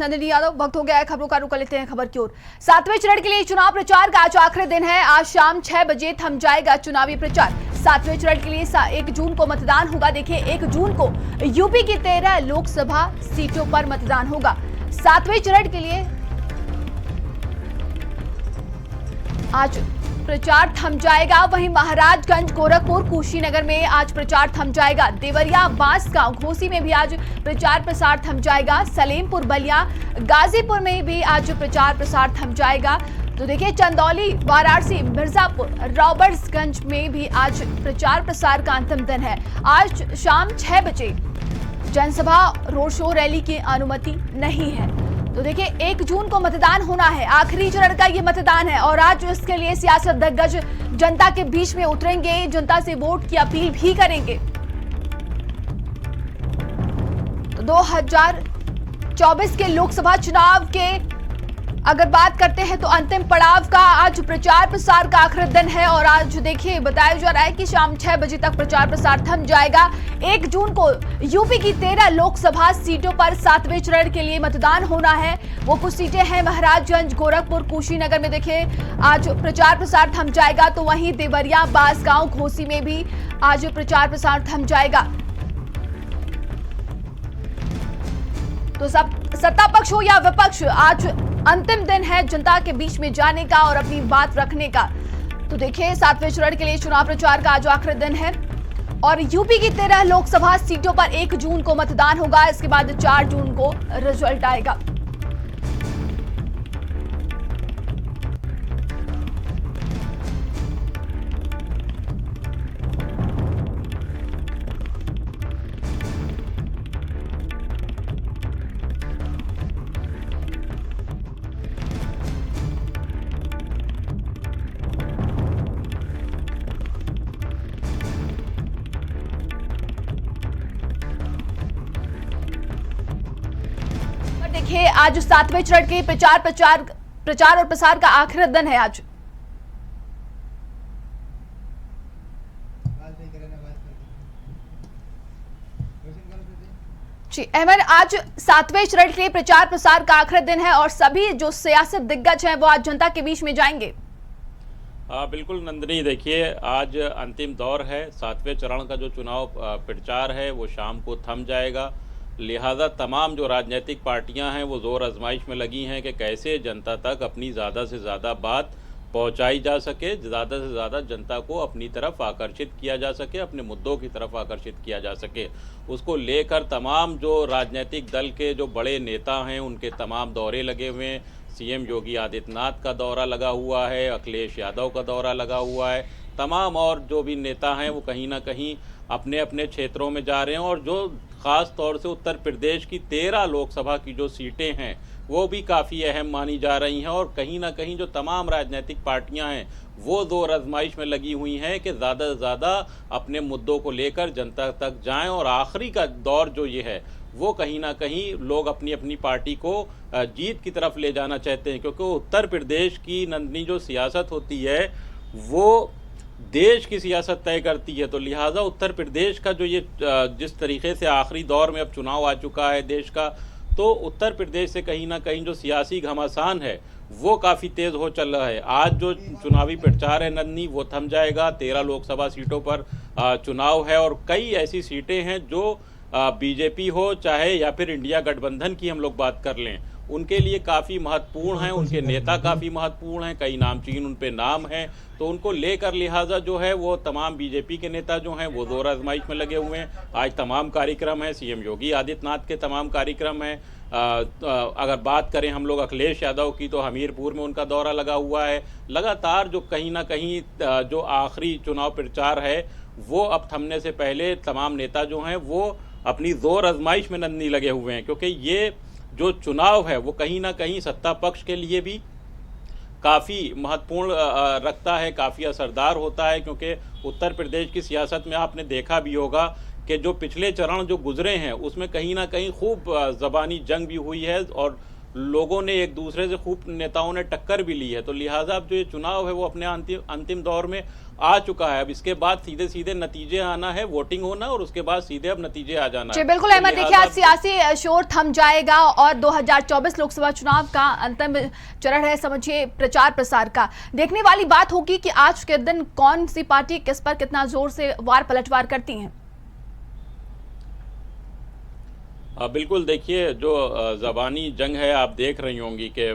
नंदिनी यादव, वक्त हो गया है खबरों का रुख कर लेते हैं खबर की ओर। 7वें चरण के लिए चुनाव प्रचार का आज आखिरी दिन है। आज शाम 6 बजे थम जाएगा चुनावी प्रचार। 7वें चरण के लिए 1 जून को मतदान होगा। देखिए 1 जून को यूपी की 13 लोकसभा सीटों पर मतदान होगा। 7वें चरण के लिए आज प्रचार थम जाएगा। वहीं महाराजगंज, गोरखपुर, कुशीनगर में आज प्रचार थम जाएगा। देवरिया, बांसगांव, घोसी में भी आज प्रचार प्रसार थम जाएगा। सलेमपुर, बलिया, गाजीपुर में भी आज प्रचार प्रसार थम जाएगा। तो देखिए चंदौली, वाराणसी, मिर्जापुर, रॉबर्ट्सगंज में भी आज प्रचार प्रसार का अंतिम दिन है। आज शाम 6 बजे जनसभा, रोड शो, रैली की अनुमति नहीं है। तो देखिए 1 जून को मतदान होना है। आखिरी चरण का ये मतदान है और आज इसके लिए सियासत दिग्गज जनता के बीच में उतरेंगे, जनता से वोट की अपील भी करेंगे। तो 2024 के लोकसभा चुनाव के अगर बात करते हैं तो अंतिम पड़ाव का आज प्रचार प्रसार का आखिरी दिन है और आज देखिए बताया जा रहा है कि शाम 6 बजे तक प्रचार प्रसार थम जाएगा। 1 जून को यूपी की 13 लोकसभा सीटों पर 7वें चरण के लिए मतदान होना है। वो कुछ सीटें हैं महाराजगंज, गोरखपुर, कुशीनगर में देखिए आज प्रचार प्रसार थम जाएगा। तो वहीं देवरिया, बांसगांव, घोसी में भी आज प्रचार प्रसार थम जाएगा। तो सब सत्ता पक्ष हो या विपक्ष, आज अंतिम दिन है जनता के बीच में जाने का और अपनी बात रखने का। तो देखिए 7वें चरण के लिए चुनाव प्रचार का आज आखिरी दिन है और यूपी की 13 लोकसभा सीटों पर 1 जून को मतदान होगा। इसके बाद 4 जून को रिजल्ट आएगा। देखिए आज 7वें चरण के प्रचार और प्रसार का आखिरी दिन है आज। जी अहमद, आज 7वें चरण के प्रचार प्रसार का आखिरी दिन है और सभी जो सियासत दिग्गज हैं वो आज जनता के बीच में जाएंगे। बिल्कुल नंदिनी, देखिए आज अंतिम दौर है। 7वें चरण का जो चुनाव प्रचार है वो शाम को थम जाएगा। लिहाजा तमाम जो राजनीतिक पार्टियां हैं वो ज़ोर आजमाइश में लगी हैं कि कैसे जनता तक अपनी ज़्यादा से ज़्यादा बात पहुंचाई जा सके, ज़्यादा से ज़्यादा जनता को अपनी तरफ आकर्षित किया जा सके, अपने मुद्दों की तरफ आकर्षित किया जा सके। उसको लेकर तमाम जो राजनीतिक दल के जो बड़े नेता हैं उनके तमाम दौरे लगे हुए हैं। सीएम योगी आदित्यनाथ का दौरा लगा हुआ है, अखिलेश यादव का दौरा लगा हुआ है। तमाम और जो भी नेता हैं वो कहीं ना कहीं अपने अपने क्षेत्रों में जा रहे हैं और जो ख़ास तौर से उत्तर प्रदेश की 13 लोकसभा की जो सीटें हैं वो भी काफ़ी अहम मानी जा रही हैं और कहीं ना कहीं जो तमाम राजनीतिक पार्टियां हैं वो ज़ोर आजमाइश में लगी हुई हैं कि ज़्यादा से ज़्यादा अपने मुद्दों को लेकर जनता तक जाएं और आखिरी का दौर जो ये है वो कहीं ना कहीं लोग अपनी अपनी पार्टी को जीत की तरफ ले जाना चाहते हैं, क्योंकि उत्तर प्रदेश की नंदनी जो सियासत होती है वो देश की सियासत तय करती है। तो लिहाजा उत्तर प्रदेश का जो ये जिस तरीके से आखिरी दौर में अब चुनाव आ चुका है देश का, तो उत्तर प्रदेश से कहीं ना कहीं जो सियासी घमासान है वो काफ़ी तेज़ हो चल रहा है। आज जो चुनावी प्रचार है नन्नी वो थम जाएगा। 13 लोकसभा सीटों पर चुनाव है और कई ऐसी सीटें हैं जो बीजेपी हो चाहे या फिर इंडिया गठबंधन की हम लोग बात कर लें, उनके लिए काफ़ी महत्वपूर्ण हैं, उनके नेता काफ़ी महत्वपूर्ण हैं, कई नामचीन उन पे नाम हैं। तो उनको लेकर लिहाजा जो है वो तमाम बीजेपी के नेता जो हैं वो ज़ोर आजमाइश में लगे हुए हैं। आज तमाम कार्यक्रम हैं, सीएम योगी आदित्यनाथ के तमाम कार्यक्रम हैं। अगर बात करें हम लोग अखिलेश यादव की तो हमीरपुर में उनका दौरा लगा हुआ है। लगातार जो कहीं ना कहीं जो आखिरी चुनाव प्रचार है वो अब थमने से पहले तमाम नेता जो हैं वो अपनी ज़ोर आजमाइश में नन्नी लगे हुए हैं, क्योंकि ये जो चुनाव है वो कहीं ना कहीं सत्ता पक्ष के लिए भी काफ़ी महत्वपूर्ण रखता है, काफ़ी असरदार होता है। क्योंकि उत्तर प्रदेश की सियासत में आपने देखा भी होगा कि जो पिछले चरण जो गुजरे हैं उसमें कहीं ना कहीं खूब ज़बानी जंग भी हुई है और लोगों ने एक दूसरे से खूब नेताओं ने टक्कर भी ली है। तो लिहाजा अब जो ये चुनाव है वो अपने अंतिम दौर में आ चुका है। अब इसके बाद सीधे सीधे नतीजे आना है, वोटिंग होना, और उसके बाद सीधे अब नतीजे आ जाना जी है। बिल्कुल अहमद, देखिए आज सियासी शोर थम जाएगा और 2024 लोकसभा चुनाव का अंतिम चरण है, समझिए प्रचार प्रसार का। देखने वाली बात होगी कि आज के दिन कौन सी पार्टी किस पर कितना जोर से वार पलटवार करती है। बिल्कुल, देखिए जो ज़बानी जंग है आप देख रही होंगी कि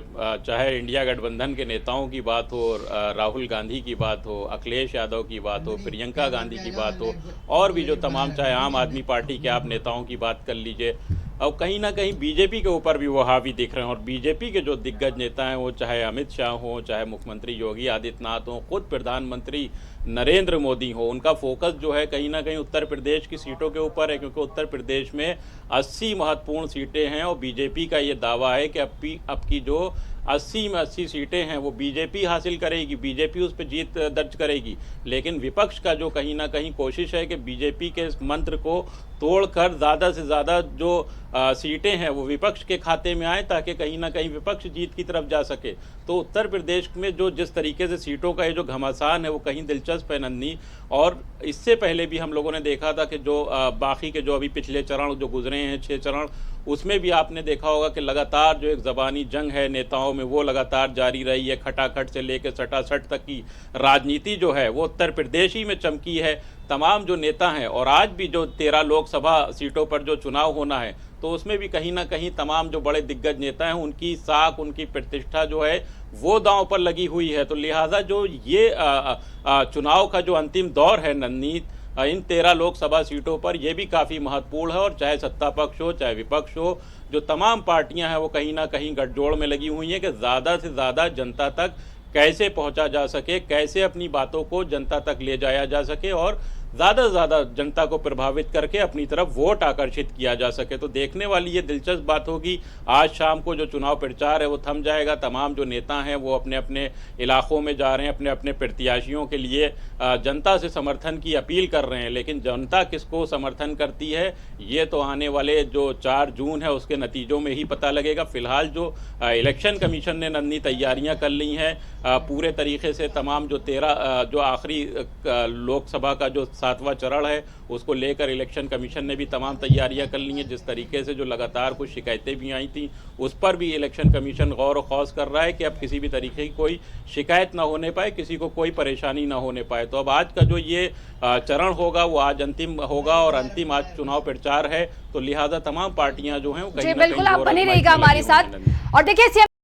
चाहे इंडिया गठबंधन के नेताओं की बात हो, राहुल गांधी की बात हो, अखिलेश यादव की बात हो, प्रियंका गांधी की बात हो, और भी जो तमाम, चाहे आम आदमी पार्टी के आप नेताओं की बात कर लीजिए, और कहीं ना कहीं बीजेपी के ऊपर भी वो हावी दिख रहे हैं। और बीजेपी के जो दिग्गज नेता हैं, वो चाहे अमित शाह हो, चाहे मुख्यमंत्री योगी आदित्यनाथ हो, खुद प्रधानमंत्री नरेंद्र मोदी हो, उनका फोकस जो है कहीं ना कहीं उत्तर प्रदेश की सीटों के ऊपर है, क्योंकि उत्तर प्रदेश में 80 महत्वपूर्ण सीटें हैं और बीजेपी का ये दावा है कि अब की जो 80 में 80 सीटें हैं वो बीजेपी हासिल करेगी, बीजेपी उस पर जीत दर्ज करेगी। लेकिन विपक्ष का जो कहीं ना कहीं कोशिश है कि बीजेपी के इस मंत्र को तोड़कर ज़्यादा से ज़्यादा जो सीटें हैं वो विपक्ष के खाते में आए, ताकि कहीं ना कहीं विपक्ष जीत की तरफ जा सके। तो उत्तर प्रदेश में जो जिस तरीके से सीटों का ये जो घमासान है वो कहीं दिलचस्प है नन्ही। और इससे पहले भी हम लोगों ने देखा था कि जो बाकी के जो अभी पिछले चरण जो गुजरे हैं 6 चरण, उसमें भी आपने देखा होगा कि लगातार जो एक ज़बानी जंग है नेताओं में वो लगातार जारी रही है। खटाखट से लेकर सटासट तक की राजनीति जो है वो उत्तर प्रदेश ही में चमकी है। तमाम जो नेता हैं, और आज भी जो 13 लोकसभा सीटों पर जो चुनाव होना है, तो उसमें भी कहीं ना कहीं तमाम जो बड़े दिग्गज नेता हैं उनकी साख, उनकी प्रतिष्ठा जो है वो दांव पर लगी हुई है। तो लिहाजा जो ये चुनाव का जो अंतिम दौर है नन्ही, इन 13 लोकसभा सीटों पर यह भी काफ़ी महत्वपूर्ण है। और चाहे सत्ता पक्ष हो चाहे विपक्ष हो, जो तमाम पार्टियां हैं वो कहीं ना कहीं गठजोड़ में लगी हुई हैं कि ज़्यादा से ज़्यादा जनता तक कैसे पहुंचा जा सके, कैसे अपनी बातों को जनता तक ले जाया जा सके और ज़्यादा से ज़्यादा जनता को प्रभावित करके अपनी तरफ वोट आकर्षित किया जा सके। तो देखने वाली ये दिलचस्प बात होगी। आज शाम को जो चुनाव प्रचार है वो थम जाएगा। तमाम जो नेता हैं वो अपने अपने इलाकों में जा रहे हैं, अपने अपने प्रत्याशियों के लिए जनता से समर्थन की अपील कर रहे हैं। लेकिन जनता किसको समर्थन करती है ये तो आने वाले जो 4 जून है उसके नतीजों में ही पता लगेगा। फिलहाल जो इलेक्शन कमीशन ने नन्ही तैयारियां कर ली हैं पूरे तरीके से, तमाम जो 13 जो आखिरी लोकसभा का जो 7वां चरण है उसको लेकर इलेक्शन कमीशन ने भी तमाम तैयारियां कर ली हैं। जिस तरीके से जो लगातार कुछ शिकायतें भी आई थी उस पर भी इलेक्शन कमीशन गौर खौज कर रहा है कि अब किसी भी तरीके की कोई शिकायत ना होने पाए, किसी को कोई परेशानी ना होने पाए। तो अब आज का जो ये चरण होगा वो आज अंतिम होगा और अंतिम आज चुनाव प्रचार है। तो लिहाजा तमाम पार्टियां जो हैं वो कहीं ना कहीं बिल्कुल आप बने रहिएगा हमारे साथ। और देखिए